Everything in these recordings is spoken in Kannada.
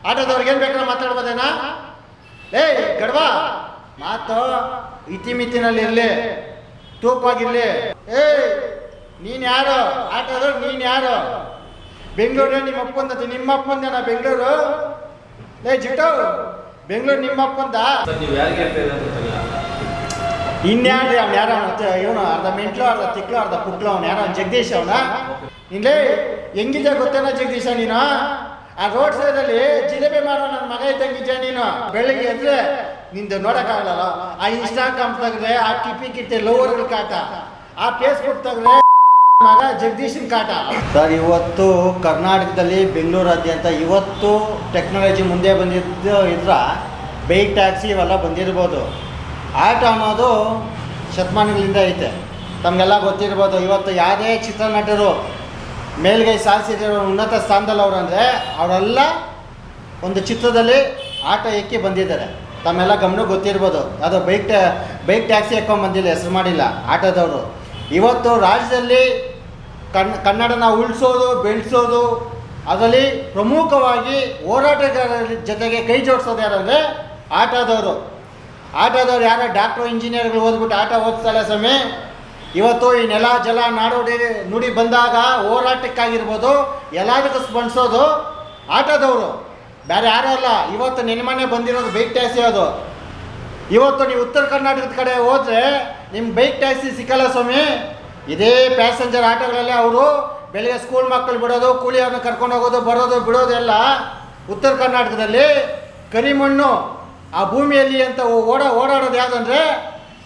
ಆಟೋದವ್ರಿಗೆ ಏನು ಬೇಕಾದ್ರೆ ಮಾತಾಡ್ಬೋದೇನಾ? ಗಡ್ವಾ ಮಾತು ಇತಿಮಿತಿನಲ್ಲಿ ಇರಲಿ, ತೂಪಾಗಿರಲಿ. ನೀನು ಯಾರು? ಆಟೋದವ್ರು ನೀನು ಯಾರು? ಬೆಂಗಳೂರೇ ನಿಮ್ಮ ಅಪ್ಪಂದ, ನಿಮ್ಮ ಅಪ್ಪಂದನ ಬೆಂಗಳೂರು? ಜಿಟೋ ಬೆಂಗಳೂರು ನಿಮ್ಮ ಅಪ್ಪಂದ? ಇನ್ಯಾರು ಅವ್ನು ಯಾರೋ ಇವನು ಅರ್ಧ ಮೆಂಟ್ಲು, ಅರ್ಧ ತಿಕ್ಲು, ಅರ್ಧ ಪುಕ್ಲು, ಅವ್ನು ಯಾರೋ ಜಗದೀಶ್ ಅವನ. ನಿನ್ಲೇ ಹೆಂಗಿದ್ಯಾ ಗೊತ್ತೇನೋ ಜಗದೀಶ ನೀನು? ಆ ರೋಡ್ ಸೈಡಲ್ಲಿ ಜಿಲೇಬಿ ಮಾಡೋ ನನ್ನ ಮಗ ಇದ್ದಂಗಿದ್ಯಾ ನೀನು. ಬೆಳಗ್ಗೆ ಎದ್ರೆ ನಿಂದು ನೋಡೋಕ್ಕಾಗಲ್ಲ. ಆ ಇನ್ಸ್ಟಾಗ್ರಾಮ್ ತೆಗೆದ್ರೆ, ಆ ಕಿತ್ತೆ ಲೋವರ್ಗಳ ಕಾಟ, ಆ ಫೇಸ್ಬುಕ್ ತೆಗೆದ್ರೆ ಮಗ ಜಗದೀಶನ್ ಕಾಟ. ಸರ್, ಇವತ್ತು ಕರ್ನಾಟಕದಲ್ಲಿ ಬೆಂಗಳೂರಾದ್ಯಂತ ಇವತ್ತು ಟೆಕ್ನಾಲಜಿ ಮುಂದೆ ಬಂದಿದ್ದ ಬೈಕ್ ಟ್ಯಾಕ್ಸಿ ಇವೆಲ್ಲ ಬಂದಿರ್ಬೋದು. ಆಟೋ ಅನ್ನೋದು ಶತಮಾನಗಳಿಂದ ಐತೆ, ತಮಗೆಲ್ಲ ಗೊತ್ತಿರ್ಬೋದು. ಇವತ್ತು ಯಾವುದೇ ಚಿತ್ರನಟರು ಮೇಲ್ಗೈ ಸಾಧಿಸಿರೋ ಉನ್ನತ ಸ್ಥಾನದಲ್ಲಿ ಅವರು ಅಂದರೆ ಅವರೆಲ್ಲ ಒಂದು ಚಿತ್ರದಲ್ಲಿ ಆಟೋ ಎಕ್ಕಿ ಬಂದಿದ್ದಾರೆ. ತಮ್ಮೆಲ್ಲ ಗಮನ ಗೊತ್ತಿರ್ಬೋದು. ಅದು ಬೈಕ್ ಟ್ಯಾಕ್ಸಿ ಎಕ್ಕೊಂಡು ಬಂದಿಲ್ಲ, ಹೆಸರು ಮಾಡಿಲ್ಲ ಆಟೋದವರು. ಇವತ್ತು ರಾಜ್ಯದಲ್ಲಿ ಕನ್ನಡನ ಉಳಿಸೋದು, ಬೆಳೆಸೋದು, ಅದರಲ್ಲಿ ಪ್ರಮುಖವಾಗಿ ಹೋರಾಟಗಾರರ ಜೊತೆಗೆ ಕೈ ಜೋಡಿಸೋದು ಯಾರಂದರೆ ಆಟೋದವರು. ಯಾರೋ ಡಾಕ್ಟ್ರು, ಇಂಜಿನಿಯರ್ಗಳು ಓದ್ಬಿಟ್ಟು ಆಟೋ ಓದಿಸ್ತಾಳೆ ಸ್ವಾಮಿ. ಇವತ್ತು ಈ ನೆಲ ಜಲ ನುಡಿ ಬಂದಾಗ ಹೋರಾಟಕ್ಕಾಗಿರ್ಬೋದು, ಎಲ್ಲದಕ್ಕೂ ಸ್ಪಂದಿಸೋದು ಆಟೋದವರು, ಬೇರೆ ಯಾರೂ ಅಲ್ಲ. ಇವತ್ತು ನೆನ್ಮನೆ ಬಂದಿರೋದು ಬೈಕ್ ಟ್ಯಾಕ್ಸಿ. ಅದು ಇವತ್ತು ನೀವು ಉತ್ತರ ಕರ್ನಾಟಕದ ಕಡೆ ಹೋದರೆ ನಿಮ್ಗೆ ಬೈಕ್ ಟ್ಯಾಕ್ಸಿ ಸಿಕ್ಕಲ್ಲ ಸ್ವಾಮಿ. ಇದೇ ಪ್ಯಾಸೆಂಜರ್ ಆಟೋಗಳಲ್ಲಿ ಅವರು ಬೆಳಗ್ಗೆ ಸ್ಕೂಲ್ ಮಕ್ಕಳು ಬಿಡೋದು, ಕೂಲಿಯವ್ರನ್ನ ಕರ್ಕೊಂಡು ಹೋಗೋದು, ಬರೋದು, ಬಿಡೋದೆಲ್ಲ ಉತ್ತರ ಕರ್ನಾಟಕದಲ್ಲಿ ಕರಿಮಣ್ಣು ಆ ಭೂಮಿಯಲ್ಲಿ ಅಂತ ಓಡಾಡೋದು ಯಾವುದಂದರೆ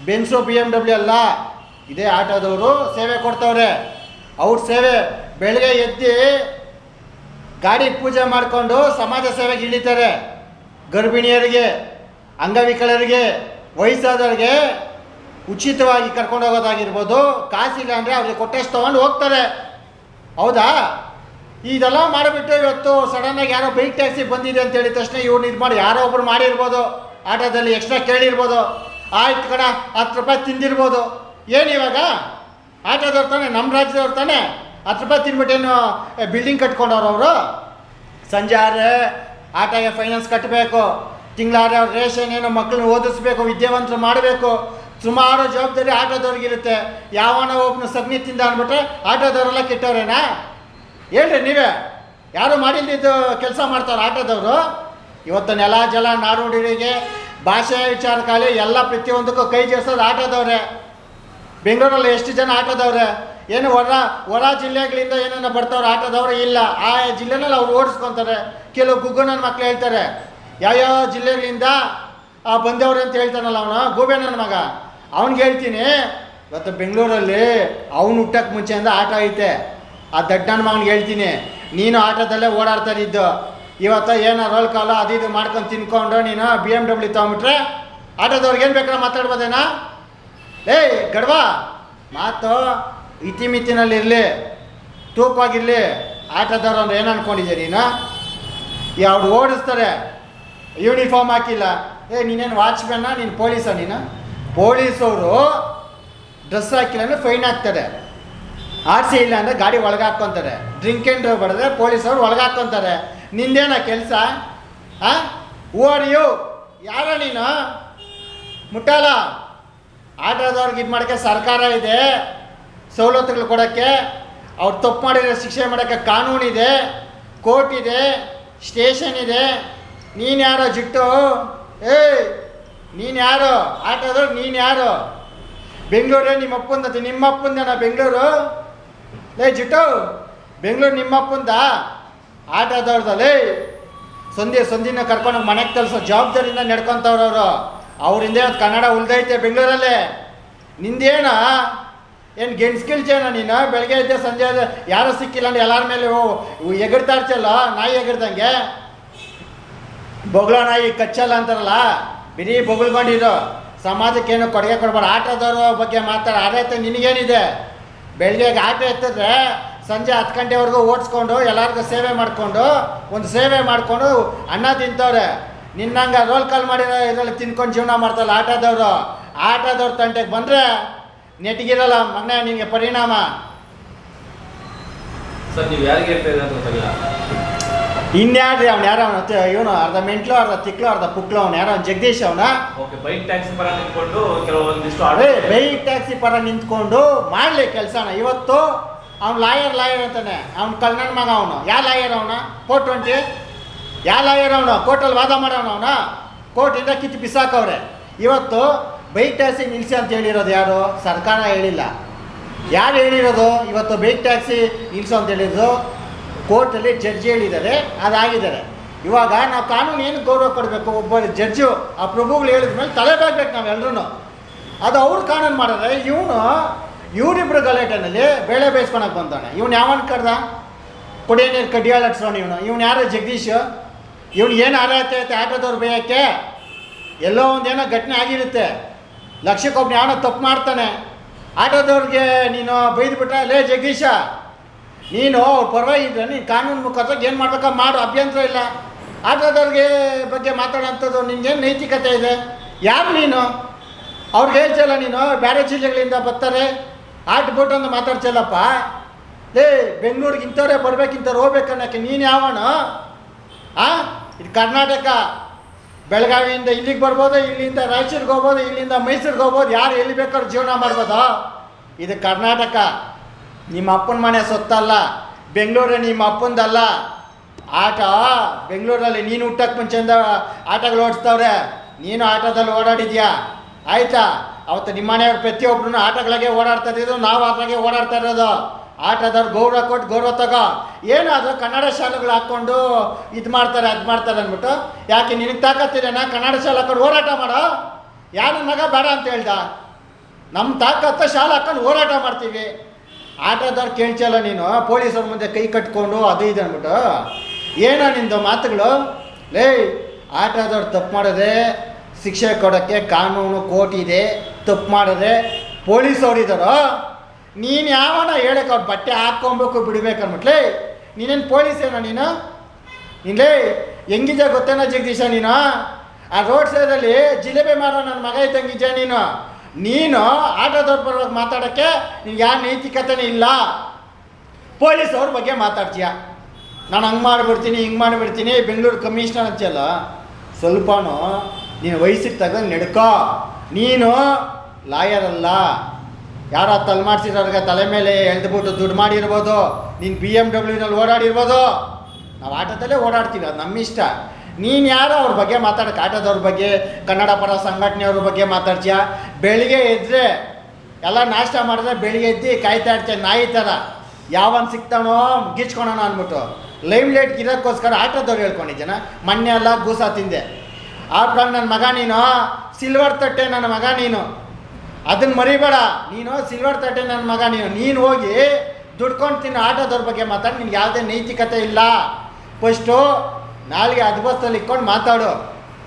ಬೆನ್ಸು BMW ಅಲ್ಲ, ಇದೇ ಆಟೋದವರು ಸೇವೆ ಕೊಡ್ತವ್ರೆ. ಅವ್ರ ಸೇವೆ ಬೆಳಗ್ಗೆ ಎದ್ದು ಗಾಡಿ ಪೂಜೆ ಮಾಡಿಕೊಂಡು ಸಮಾಜ ಸೇವೆಗೆ ಇಳಿತಾರೆ. ಗರ್ಭಿಣಿಯರಿಗೆ, ಅಂಗವಿಕಲರಿಗೆ, ವಯಸ್ಸಾದವ್ರಿಗೆ ಉಚಿತವಾಗಿ ಕರ್ಕೊಂಡು ಹೋಗೋದಾಗಿರ್ಬೋದು. ಕಾಸಿಲ್ಲ ಅಂದರೆ ಅವ್ರಿಗೆ ಕೊಟ್ಟಷ್ಟು ತೊಗೊಂಡು ಹೋಗ್ತಾರೆ. ಹೌದಾ? ಇದೆಲ್ಲ ಮಾಡಿಬಿಟ್ಟು ಇವತ್ತು ಸಡನ್ನಾಗಿ ಯಾರೋ ಬೈಕ್ ಟ್ಯಾಕ್ಸಿ ಬಂದಿದೆ ಅಂತ ಹೇಳಿದ ತಕ್ಷಣ ಇವ್ರು ಇದು ಮಾಡಿ ಯಾರೋ ಒಬ್ರು ಮಾಡಿರ್ಬೋದು, ಆಟೋದಲ್ಲಿ ಎಕ್ಸ್ಟ್ರಾ ಕೇಳಿರ್ಬೋದು. ಆಯ್ತು ಕಣ, 10 ರೂಪಾಯಿ ತಿಂದಿರ್ಬೋದು. ಏನು ಇವಾಗ ಆಟೋದವ್ರು ತಾನೆ, ನಮ್ಮ ರಾಜ್ಯದವ್ರು ತಾನೆ 10 ರೂಪಾಯಿ ತಿನ್ಬಿಟ್ಟೇನು ಬಿಲ್ಡಿಂಗ್ ಕಟ್ಕೊಂಡವ್ರು ಅವರು? ಸಂಜೆ ಆದರೆ ಆಟೋಗೆ ಫೈನಾನ್ಸ್ ಕಟ್ಟಬೇಕು, ತಿಂಗಳಾದ್ರೆ ಅವ್ರ ರೇಷನ್ ಏನು, ಮಕ್ಕಳನ್ನ ಓದಿಸ್ಬೇಕು, ವಿದ್ಯಾವಂತರು ಮಾಡಬೇಕು. ಸುಮಾರು ಜವಾಬ್ದಾರಿ ಆಟೋದವ್ರಿಗಿರುತ್ತೆ. ಯಾವನ ಒಬ್ಬನು ಸಗಣಿ ತಿಂದ ಅಂದ್ಬಿಟ್ರೆ ಆಟೋದವರೆಲ್ಲ ಕೆಟ್ಟವ್ರೇನಾ? ಹೇಳ್ರಿ ನೀವೇ. ಯಾರು ಮಾಡಿಲ್ದಿದ್ದು ಕೆಲಸ ಮಾಡ್ತಾರೆ ಆಟೋದವರು. ಇವತ್ತು ನೆಲ ಜಲ ನಾಡುಡಿಗೆ ಭಾಷೆ ವಿಚಾರಕ್ಕಾಗಲಿ ಎಲ್ಲ ಪ್ರತಿಯೊಂದಕ್ಕೂ ಕೈ ಜೋಡಿಸೋದು ಆಟೋದವ್ರೆ. ಬೆಂಗಳೂರಲ್ಲಿ ಎಷ್ಟು ಜನ ಆಟೋದವ್ರೆ? ಏನು ಹೊರ ಜಿಲ್ಲೆಗಳಿಂದ ಏನೇನೋ ಬರ್ತಾವ್ರೆ ಆಟೋದವ್ರು ಇಲ್ಲ. ಆ ಜಿಲ್ಲೆನಲ್ಲಿ ಅವ್ರು ಓಡಿಸ್ಕೊತಾರೆ. ಕೆಲವು ಗುಗ್ಗು ಮಕ್ಕಳು ಹೇಳ್ತಾರೆ ಯಾವ್ಯಾವ ಜಿಲ್ಲೆಗಳಿಂದ ಬಂದವ್ರೆ ಅಂತ ಹೇಳ್ತಾನಲ್ಲ ಅವನು ಗೂಬೆ ನನ್ನ ಮಗ. ಅವ್ನಿಗೆ ಹೇಳ್ತೀನಿ, ಇವತ್ತು ಬೆಂಗಳೂರಲ್ಲಿ ಅವ್ನು ಹುಟ್ಟಕ್ಕೆ ಮುಂಚೆಯಿಂದ ಆಟೋ ಐತೆ. ಆ ದಡ್ಡ ನನ್ನ ಮಗನಿಗೆ ಹೇಳ್ತೀನಿ, ನೀನು ಆಟೋದಲ್ಲೇ ಓಡಾಡ್ತಾರಿದ್ದು. ಇವತ್ತು ಏನೋ ರೋಲ್ ಕಾಲು ಅದು ಇದು ಮಾಡ್ಕೊಂಡು ತಿನ್ಕೊಂಡು ನೀನು BMW ತೊಗೊಂಬಿಟ್ರೆ ಆಟೋದವ್ರಿಗೆ ಏನು ಬೇಕಾದ್ರೆ ಮಾತಾಡ್ಬೋದೇನಾ? ಗಡ್ವಾ ಮಾತು ಇತಿಮಿತಿನಲ್ಲಿ ಇರಲಿ, ತೂಪಾಗಿರಲಿ. ಆಟೋದವ್ರು ಅಂದ್ರೆ ಏನು ಅಂದ್ಕೊಂಡಿದ್ದೀರಿ ನೀನು? ಯಾವ್ದು ಓಡಿಸ್ತಾರೆ, ಯೂನಿಫಾರ್ಮ್ ಹಾಕಿಲ್ಲ. ನೀನೇನು ವಾಚ್ಮ್ಯಾನ, ನೀನು ಪೊಲೀಸ? ನೀನು ಪೊಲೀಸವರು ಡ್ರೆಸ್ ಹಾಕಿಲ್ಲ ಅಂದರೆ ಫೈನ್ ಹಾಕ್ತಾರೆ. RC ಇಲ್ಲ ಅಂದರೆ ಗಾಡಿ ಒಳಗೆ ಹಾಕ್ಕೊತಾರೆ. ಡ್ರಿಂಕ್ ಆ್ಯಂಡ್ ಡ್ರೈವ್ ಮಾಡಿದ್ರೆ ಪೊಲೀಸವ್ರು ಒಳಗೆ ಹಾಕ್ಕೊತಾರೆ. ನಿಂದೇನ ಕೆಲಸ? ಓಡಿಯು ಯಾರ ನೀನು? ಮುಟ್ಟಾಲ. ಆಟೋದವ್ರಿಗೆ ಇದು ಮಾಡೋಕ್ಕೆ ಸರ್ಕಾರ ಇದೆ, ಸವಲತ್ತುಗಳು ಕೊಡೋಕ್ಕೆ. ಅವ್ರು ತಪ್ಪು ಮಾಡಿದ್ರೆ ಶಿಕ್ಷೆ ಮಾಡೋಕ್ಕೆ ಕಾನೂನಿದೆ, ಕೋರ್ಟ್ ಇದೆ, ಸ್ಟೇಷನ್ ಇದೆ. ನೀನು ಯಾರೋ ಜಿಟ್ಟು? ನೀನು ಯಾರು? ಆಟೋದವ್ರು ನೀನು ಯಾರು? ಬೆಂಗಳೂರೇ ನಿಮ್ಮ ಅಪ್ಪಂದ, ನಿಮ್ಮ ಅಪ್ಪಂದನ ಬೆಂಗಳೂರು? ಜಿಟ್ಟು ಬೆಂಗಳೂರು ನಿಮ್ಮ ಅಪ್ಪಂದ? ಆಟೋದವ್ರದಲ್ಲಿ ಸಂಧಿನ ಕರ್ಕೊಂಡು ಮನೆಗೆ ತಲುಸೋ ಜವಾಬ್ದಾರಿಯಿಂದ ನಡ್ಕೊತವ್ರವರು. ಅವರಿಂದ ಕನ್ನಡ ಉಳ್ದೈತೆ ಬೆಂಗಳೂರಲ್ಲೇ. ನಿಂದೇನ ಏನು ಗೆಣ್ಸ್ಕಿಲ್ಚೇನ ನೀನು? ಬೆಳಗ್ಗೆ ಇದ್ದೆ ಸಂಜೆ ಯಾರೂ ಸಿಕ್ಕಿಲ್ಲ ಅಂದ್ರೆ ಎಲ್ಲರ ಮೇಲೆ ಎಗರ್ತಾ ಇರ್ತಿಯಲ್ಲ, ನಾಯಿ ಎಗರ್ದಂಗೆ. ಬೊಗಳ ನಾಯಿ ಕಚ್ಚಲ್ಲ ಅಂತಾರಲ್ಲ, ಬಿರಿ ಬೊಗಳ್ಕೊಂಡಿರೋ. ಸಮಾಜಕ್ಕೇನು ಕೊಡುಗೆ ಕೊಡ್ಬಾರ್ದು. ಆಟೋದವ್ರ ಬಗ್ಗೆ ಆಡೈತೆ ನಿನಗೇನಿದೆ? ಬೆಳಗ್ಗೆ ಆಟೋ ಎತ್ತಿದ್ರೆ ಸಂಜೆ 10 ಗಂಟೆವರೆಗೂ ಓಡಿಸ್ಕೊಂಡು ಎಲ್ಲರಿಗೂ ಸೇವೆ ಮಾಡಿಕೊಂಡು ಸೇವೆ ಮಾಡಿಕೊಂಡು ಅನ್ನ ತಿಂತವ್ರೆ. ನಿನ್ನಂಗೆ ರೋಲ್ ಕಾಲ್ ಮಾಡಿರೋ ಇದರಲ್ಲಿ ತಿನ್ಕೊಂಡು ಜೀವನ ಮಾಡ್ತಾರಲ್ಲ ಆಟೋದವ್ರ ತಂಟೆಗೆ ಬಂದರೆ ನೆಟ್ಗಿರಲ್ಲ ಮಗನೇ ನಿನಗೆ ಪರಿಣಾಮ. ಸರ್, ನೀವು ಯಾರಿಗೆ ಹೇಳ್ತಾ ಇದ್ದೀರಾ? ಇನ್ಯಾರ್ರಿ ಅವ್ನು ಯಾರೋ ಇವನು ಅರ್ಧ ಮೆಂಟ್ಲು ಅರ್ಧ ತಿಕ್ಲು ಅರ್ಧ ಪುಕ್ಲು ಅವ್ನು ಯಾರೋ ಜಗದೀಶ್ ಅವನ ಬೈಕ್ ಟ್ಯಾಕ್ಸಿ ಪರ ನಿಂತ್ಕೊಂಡು ಕೆಲವೊಂದಿಷ್ಟು ಬೈಕ್ ಟ್ಯಾಕ್ಸಿ ಪರ ನಿಂತ್ಕೊಂಡು ಮಾಡಲಿ ಕೆಲಸನ. ಇವತ್ತು ಅವ್ನು ಲಾಯರ್ ಅಂತಾನೆ, ಅವ್ನು ಕಲ್ನಣ್ಣ ಮಗ. ಅವನು ಯಾವ ಲಾಯರ್ ಅವನ? 420 ಯಾವ ಲಾಯರ್ ಅವನು? ಕೋರ್ಟಲ್ಲಿ ವಾದ ಮಾಡೋನು ಅವನ? ಕೋರ್ಟಿಂದ ಕಿತ್ತು ಬಿಸಾಕವ್ರೆ. ಇವತ್ತು ಬೈಕ್ ಟ್ಯಾಕ್ಸಿ ನಿಲ್ಲಿಸಿ ಅಂತ ಹೇಳಿರೋದು ಯಾರು? ಸರ್ಕಾರ ಹೇಳಿಲ್ಲ. ಯಾರು ಹೇಳಿರೋದು? ಇವತ್ತು ಬೈಕ್ ಟ್ಯಾಕ್ಸಿ ನಿಲ್ಲಿಸು ಅಂತ ಹೇಳಿರೋದು ಕೋರ್ಟಲ್ಲಿ ಜಡ್ಜಿ ಹೇಳಿದ್ದಾರೆ, ಅದಾಗಿದ್ದಾರೆ. ಇವಾಗ ನಾವು ಕಾನೂನು ಏನು ಗೌರವ ಕೊಡಬೇಕು? ಒಬ್ಬ ಜಡ್ಜು ಆ ಪ್ರಭುಗಳು ಹೇಳಿದ ಮೇಲೆ ತಲೆಬಾಗ್ಬೇಕು ನಾವೆಲ್ಲರೂ. ಅದು ಅವ್ರು ಕಾನೂನು ಮಾಡಿದ್ರೆ ಇವರಿಬ್ಬರು ಗಲಾಟೆನಲ್ಲಿ ಬೇಳೆ ಬೇಯಿಸ್ಕೊಳಕ್ಕೆ ಬಂದಾನೆ. ಇವನು ಯಾವನ್ ಕಡ್ದ? ಕುಡಿಯೋ ನೀರು ಕಡ್ಡಿಯಾಳ ಹಟ್ಸೋಣ ಇವನು ಯಾರು? ಜಗದೀಶ್. ಇವನು ಏನು ಆರೈತೆ ಆಟೋದವ್ರು ಬೇಯಕ್ಕೆ? ಎಲ್ಲೋ ಒಂದೇನೋ ಘಟನೆ ಆಗಿರುತ್ತೆ, ಲಕ್ಷಕ್ಕೊಬ್ಬನು ಯಾವನೋ ತಪ್ಪು ಮಾಡ್ತಾನೆ, ಆಟೋದವ್ರಿಗೆ ನೀನು ಬೈದ್ಬಿಟ್ರೆ, ಲೇ ಜಗದೀಶ ನೀನು ಅವ್ರ ಪರವಾಗಿದ್ರೆ ನೀನು ಕಾನೂನು ಮುಖಾಂತರ ಏನು ಮಾಡ್ಬೇಕಾ ಮಾಡು, ಅಭ್ಯಂತರ ಇಲ್ಲ. ಆಟೋದವ್ರಿಗೆ ಬಗ್ಗೆ ಮಾತಾಡೋಂಥದ್ದು ನಿನ್ಗೇನು ನೈತಿಕತೆ ಇದೆ? ಯಾರು ನೀನು? ಅವ್ರಿಗೆ ಹೇಳ್ಚಲ್ಲ ನೀನು ಬೇರೆ ಜಿಲ್ಲೆಗಳಿಂದ ಬರ್ತಾರೆ ಆಟ್ಬಿಟ್ಟು ಅಂತ ಮಾತಾಡ್ಸಲ್ಲಪ್ಪ. ಲೇ ಬೆಂಗಳೂರಿಗೆ ಇಂಥವ್ರೆ ಬರ್ಬೇಕಿಂಥವ್ರು ಹೋಗ್ಬೇಕನ್ನೋಕ್ಕೆ ನೀನು ಯಾವನು? ಇದು ಕರ್ನಾಟಕ. ಬೆಳಗಾವಿಯಿಂದ ಇಲ್ಲಿಗೆ ಬರ್ಬೋದು, ಇಲ್ಲಿಂದ ರಾಯಚೂರಿಗೆ ಹೋಗ್ಬೋದು, ಇಲ್ಲಿಂದ ಮೈಸೂರಿಗೆ ಹೋಗ್ಬೋದು, ಯಾರು ಎಲ್ಲಿ ಬೇಕಾದ್ರೂ ಜೀವನ ಮಾಡ್ಬೋದು. ಇದು ಕರ್ನಾಟಕ. ನಿಮ್ಮ ಅಪ್ಪನ ಮನೆ ಸೊತ್ತಲ್ಲ, ಬೆಂಗಳೂರೇ ನಿಮ್ಮ ಅಪ್ಪಂದಲ್ಲ. ಆಟ ಬೆಂಗಳೂರಲ್ಲಿ ನೀನು ಹುಟ್ಟಕ್ಕೆ ಮುಂಚೆಯಿಂದ ಆಟಗಳು ಓಡಿಸ್ತವ್ರೆ, ನೀನು ಆಟೋದಲ್ಲಿ ಓಡಾಡಿದ್ಯಾ ಆಯಿತಾ? ಅವತ್ತು ನಿಮ್ಮ ಮನೆಯವ್ರು ಪ್ರತಿಯೊಬ್ಬರೂ ಆಟಗಳಿಗೆ ಓಡಾಡ್ತಾ ಇದ್ದಿದ್ದು, ನಾವು ಆಟಗೆ ಓಡಾಡ್ತಾ ಇರೋದು. ಆಟದವ್ರು ಗೌರವ ಕೊಟ್ಟು ಗೌರವ ತಗೋ. ಏನಾದರೂ ಕನ್ನಡ ಶಾಲೆಗಳು ಹಾಕ್ಕೊಂಡು ಇದು ಮಾಡ್ತಾರೆ ಅದು ಮಾಡ್ತಾರೆ ಅಂದ್ಬಿಟ್ಟು, ಯಾಕೆ ನಿನಗೆ ತಾಕತ್ತಿದೇನಾ ಕನ್ನಡ ಶಾಲೆ ಹಾಕೊಂಡು ಹೋರಾಟ ಮಾಡೋ? ಯಾರ ಮಗ ಬೇಡ ಅಂತ ಹೇಳ್ದ? ನಮ್ಮ ತಾಕತ್ತ ಶಾಲೆ ಹಾಕೊಂಡು ಹೋರಾಟ ಮಾಡ್ತೀವಿ. ಆಟೋದವ್ರು ಕೇಳ್ಚಲ್ಲ ನೀನು, ಪೊಲೀಸವ್ರ ಮುಂದೆ ಕೈ ಕಟ್ಕೊಂಡು ಅದು ಇದು ಅಂದ್ಬಿಟ್ಟು. ಏನೋ ನಿಂದು ಮಾತುಗಳು? ಲೇ ಆಟೋದವ್ರು ತಪ್ಪು ಮಾಡೋದೆ ಶಿಕ್ಷೆ ಕೊಡೋಕ್ಕೆ ಕಾನೂನು ಕೋರ್ಟ್ ಇದೆ. ತಪ್ಪು ಮಾಡಿದ್ರೆ ಪೊಲೀಸವ್ರಿದ್ದಾರೋ? ನೀನು ಯಾವನ ಹೇಳಕ್ಕೆ ಅವ್ರು ಬಟ್ಟೆ ಹಾಕ್ಕೊಬೇಕು ಬಿಡ್ಬೇಕು ಅಂದ್ಬಿಟ್ಲೇ. ನೀನೇನು ಪೊಲೀಸೇನೋ ನೀನು? ನೀನ್ಲೇ ಹೆಂಗಿದ್ಯಾ ಗೊತ್ತೇನೋ ಜಗದೀಶ ನೀನು? ಆ ರೋಡ್ ಸೈಡಲ್ಲಿ ಜಿಲೇಬಿ ಮಾರೋ ನನ್ನ ಮಗ ಇದ್ದಂಗಿದ್ಯಾ ನೀನು ಆಟೋದವ್ರ ಪರವಾಗಿ ಮಾತಾಡೋಕ್ಕೆ ನಿನ್ಗೆ ಯಾವ ನೈತಿಕತೆನೇ ಇಲ್ಲ. ಪೊಲೀಸವ್ರ ಬಗ್ಗೆ ಮಾತಾಡ್ತೀಯ, ನಾನು ಹಂಗೆ ಮಾಡಿಬಿಡ್ತೀನಿ ಹಿಂಗೆ ಮಾಡಿಬಿಡ್ತೀನಿ, ಬೆಂಗಳೂರು ಕಮಿಷನರ್ ಅಂತೀಯಲ್ಲ. ಸ್ವಲ್ಪನೂ ನೀನು ವಯಸ್ಸಿಗೆ ತಗೊಂಡು ನಡ್ಕೋ. ನೀನು ಲಾಯರ್ ಅಲ್ಲ. ಯಾರೋ ತಲೆ ಮಾಡಿಸಿರೋರ್ಗೆ ತಲೆ ಮೇಲೆ ಎಳೆದ್ಬಿಟ್ಟು ದುಡ್ಡು ಮಾಡಿರ್ಬೋದು, ನೀನು BMW ಓಡಾಡಿರ್ಬೋದು, ನಾವು ಆಟೋದಲ್ಲೇ ಓಡಾಡ್ತೀವಿ, ಅದು ನಮ್ಮ ಇಷ್ಟ. ನೀನು ಯಾರೋ ಅವ್ರ ಬಗ್ಗೆ ಮಾತಾಡೋಕೆ? ಆಟೋದವ್ರ ಬಗ್ಗೆ, ಕನ್ನಡ ಪರ ಸಂಘಟನೆಯವ್ರ ಬಗ್ಗೆ ಮಾತಾಡ್ತೀಯ? ಬೆಳಿಗ್ಗೆ ಎದ್ದರೆ ಎಲ್ಲ ನಾಷ್ಟ ಮಾಡಿದ್ರೆ ಬೆಳಿಗ್ಗೆ ಎದ್ದು ಕಾಯ್ತಾ ಇರ್ತೀಯ ನಾಯಿ ಥರ, ಯಾವನ್ ಸಿಗ್ತಾನೋ ಗಿಚ್ಕೊಳೋಣ ಅಂದ್ಬಿಟ್ಟು. ಲೈವ್ ಲೈಟ್ ಇರೋಕ್ಕೋಸ್ಕರ ಆಟೋದವ್ರು ಹೇಳ್ಕೊಂಡಿದ್ದೇನ? ಮೊನ್ನೆ ಎಲ್ಲ ಗೂಸ ತಿಂದೆ. ಆಗ ನನ್ನ ಮಗ ನೀನು ಸಿಲ್ವರ್ ತಟ್ಟೆ ನನ್ನ ಮಗ ನೀನು, ಅದನ್ನು ಮರಿಬೇಡ. ನೀನು ಸಿಲ್ವರ್ ತಟ್ಟೆ ನನ್ನ ಮಗ ನೀನು ಹೋಗಿ ದುಡ್ಕೊಂಡು ತಿನ್ನು. ಆಟೋದವ್ರ ಬಗ್ಗೆ ಮಾತಾಡಿ, ನಿನ್ಗೆ ಯಾವುದೇ ನೈತಿಕತೆ ಇಲ್ಲ. ಫಸ್ಟು ನಾಳೆಗೆ ಅದ್ಬಸ್ತಲ್ಲಿ ಇಟ್ಕೊಂಡು ಮಾತಾಡು.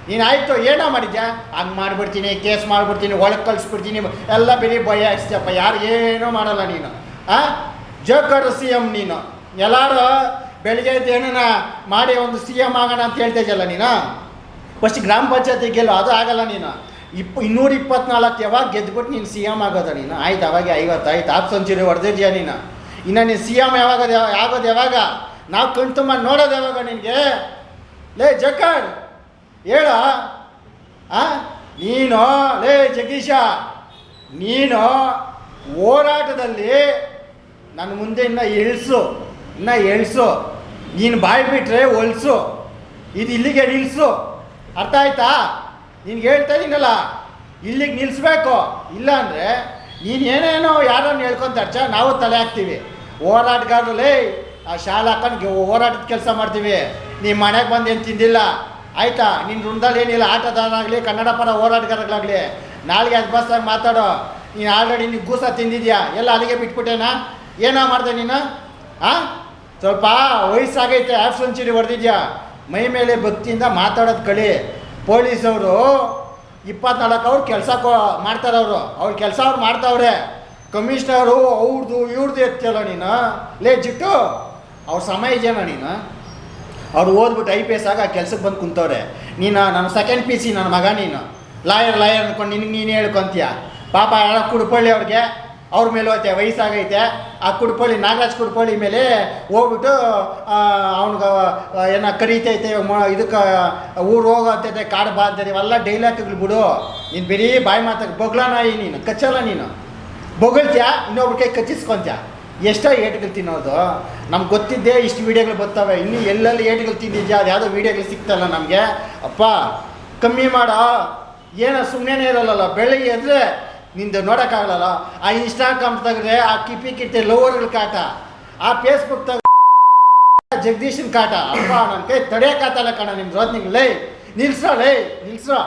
ನೀನು ಆಯಿತು ಏನೋ ಮಾಡಿದ್ಯಾ? ಹಂಗೆ ಮಾಡಿಬಿಡ್ತೀನಿ, ಕೇಸ್ ಮಾಡಿಬಿಡ್ತೀನಿ, ಒಳಗೆ ಕಳಿಸ್ಬಿಡ್ತೀನಿ, ಎಲ್ಲ ಬರೀ ಭಯ ಹಚ್ತಪ್ಪ. ಯಾರು ಏನೂ ಮಾಡಲ್ಲ ನೀನು. ಜೋಕರು CM ನೀನು. ಎಲ್ಲರೂ ಬೆಳಿಗ್ಗೆ ಏನನ ಮಾಡಿ ಒಂದು CM ಆಗೋಣ ಅಂತ ಹೇಳ್ತಿದ್ದಲ್ಲ ನೀನು. ಫಸ್ಟ್ ಗ್ರಾಮ ಪಂಚಾಯತಿ ಗೆಲ್ಲು, ಅದು ಆಗಲ್ಲ ನೀನು. 224 ಯಾವಾಗ ಗೆದ್ಬಿಟ್ಟು ನೀನು CM ಆಗೋದ ನೀನು? ಆಯ್ತು, ಅವಾಗ 50 ಆಯ್ತು, ಹಾಫ್ ಸೆಂಚುರಿ ಹೊಡೆದಿದ್ಯಾ ನೀನು. ಇನ್ನು ನೀನು CM ಆಗೋದು ಯಾವಾಗ? ನಾವು ಕಣ್ತುಂಬ ನೋಡೋದು ಯಾವಾಗ ನಿನಗೆ? ಲೇ ಜಕರ್ ಹೇಳ. ನೀನು ಲೇ ಜಗದೀಶ, ನೀನು ಹೋರಾಟದಲ್ಲಿ ನನ್ನ ಮುಂದೆ ಇನ್ನೂ ಎಳ್ಸು. ನೀನು ಬಾಯಿ ಬಿಟ್ಟರೆ ಹೊಲ್ಸು, ಇದು ಇಲ್ಲಿಗೆ ನಿಲ್ಲಿಸು. ಅರ್ಥ ಆಯ್ತಾ? ನಿನ್ಗೆ ಹೇಳ್ತಾ ಇದ್ದೀನಲ್ಲ, ಇಲ್ಲಿಗೆ ನಿಲ್ಲಿಸ್ಬೇಕು. ಇಲ್ಲ ಅಂದರೆ ನೀನು ಏನೇನೋ ಯಾರನ್ನು ಹೇಳ್ಕೊಂತ ನಾವು ತಲೆ ಹಾಕ್ತೀವಿ. ಹೋರಾಟಗಾರರಲ್ಲೇ ಆ ಶಾಲೆ ಹಾಕೊಂಡು ಹೋರಾಟದ ಕೆಲಸ ಮಾಡ್ತೀವಿ. ನಿಮ್ಮ ಮನೆಗೆ ಬಂದು ಏನು ತಿಂದಿಲ್ಲ ಆಯಿತಾ? ನಿನ್ನ ಋಣದಲ್ಲಿ ಏನಿಲ್ಲ. ಆಟೋದಾರರಾಗಲಿ ಕನ್ನಡ ಪರ ಹೋರಾಟಗಾರರಾಗಲಿ ನಾಳೆಗೆ ಅದು ಬಸ್ಸಾಗಿ ಮಾತಾಡೋ. ನೀನು ಆಲ್ರೆಡಿ ನೀನು ಗೂಸ ತಿಂದಿದ್ಯಾ, ಎಲ್ಲ ಅಲ್ಲಿಗೆ ಬಿಟ್ಬಿಟ್ಟೇನಾ? ಏನೋ ಮಾಡಿದೆ ನೀನು? ಸ್ವಲ್ಪ ವಯಸ್ಸಾಗೈತೆ, ಹಾಫ್ ಸೆಂಚುರಿ ಹೊಡೆದಿದ್ಯಾ. ಮೈ ಮೇಲೆ ಭಕ್ತಿಯಿಂದ ಮಾತಾಡೋದು ಕಳಿ. ಪೊಲೀಸವರು 24 ಅವ್ರು ಕೆಲಸ ಮಾಡ್ತಾರೆ. ಅವ್ರ ಕೆಲಸ ಅವ್ರು ಮಾಡ್ತಾವ್ರೆ. ಕಮಿಷನರು ಇವ್ರದ್ದು ಎತ್ತಿಯಲ್ಲ ನೀನು. ಲೇ ಜಿಟ್ಟು, ಅವ್ರ ಸಮಯ ಇದೆಯಲ್ಲ ನೀನು? ಅವ್ರು ಓದ್ಬಿಟ್ಟು IPS ಆಗ ಕೆಲ್ಸಕ್ಕೆ ಬಂದು ಕುಂತವ್ರೆ. ನೀನು ನನ್ನ ಸೆಕೆಂಡ್ PC ನನ್ನ ಮಗ ನೀನು. ಲಾಯರ್ ಅಂದ್ಕೊಂಡು ನೀನೇ ಹೇಳ್ಕೊತೀಯ. ಪಾಪ ಎಲ್ಲ ಕುಡ್ಕೊಳ್ಳಿ ಅವ್ರಿಗೆ, ಅವ್ರ ಮೇಲೆ ಹೋಯ್ತೆ, ವಯಸ್ಸಾಗೈತೆ. ಆ ಕುಡ್ಪಳ್ಳಿ ನಾಗರಾಜ್ ಕುಡ್ಪಳ್ಳಿ ಮೇಲೆ ಹೋಗ್ಬಿಟ್ಟು ಅವ್ನಿಗೆ ಏನೋ ಕರೀತೈತೆ ಇದಕ್ಕೆ ಊರು ಹೋಗತ್ತೈತೆ ಕಾಡು ಬಾಂಧರಿ ಇವೆಲ್ಲ ಡೈಲಾಗ್ಗಳು ಬಿಡು. ನೀನು ಬರೀ ಬಾಯಿ ಮಾತಾಗ ಬೊಗ್ಲ ನಾಯಿ ನೀನು, ಕಚ್ಚಲ್ಲ ನೀನು. ಬೊಗಳ್ತ್ಯಾ, ಇನ್ನೊಬ್ರ ಕೈ ಕಚ್ಚಿಸ್ಕೊಂತ್ಯಾ. ಎಷ್ಟೋ ಏಟ್ಗಳು ತಿನ್ನೋದು ನಮ್ಗೆ ಗೊತ್ತಿದ್ದೇ ಇಷ್ಟು ವೀಡಿಯೋಗಳು ಬರ್ತವೆ. ಇನ್ನೂ ಎಲ್ಲೆಲ್ಲಿ ಏಟ್ಗಳು ತಿಂದಿದ್ಯಾ, ಅದು ಯಾವುದೋ ವೀಡಿಯೋಗಳು ಸಿಗ್ತಲ್ಲ ನಮಗೆ. ಅಪ್ಪ ಕಮ್ಮಿ ಮಾಡೋ, ಏನೋ ಸುಮ್ಮನೆ ಇರಲ್ಲ. ಬೆಳಿಗ್ಗೆ ಅಂದರೆ ನಿಂದು ನೋಡೋಕ್ಕಾಗಲ್ಲ. ಆ ಇನ್ಸ್ಟಾಗ್ರಾಮ್ ತೆಗೆದ್ರೆ ಆ ಕಿಟ್ಟೆ ಲವರ್ಗಳ ಕಾಟ, ಆ ಫೇಸ್ಬುಕ್ ತೆಗೆದ್ರೆ ಜಗದೀಶನ್ ಕಾಟ. ಅಪ್ಪ ನನ್ನ ಕೈ ತಡೆಯೋಕ್ಕಾಗಲ್ಲ ಕಣ ನಿಮ್ಮ ರೋದ್ನಿಗೆ. ನಿಲ್ಸ್ರೋ.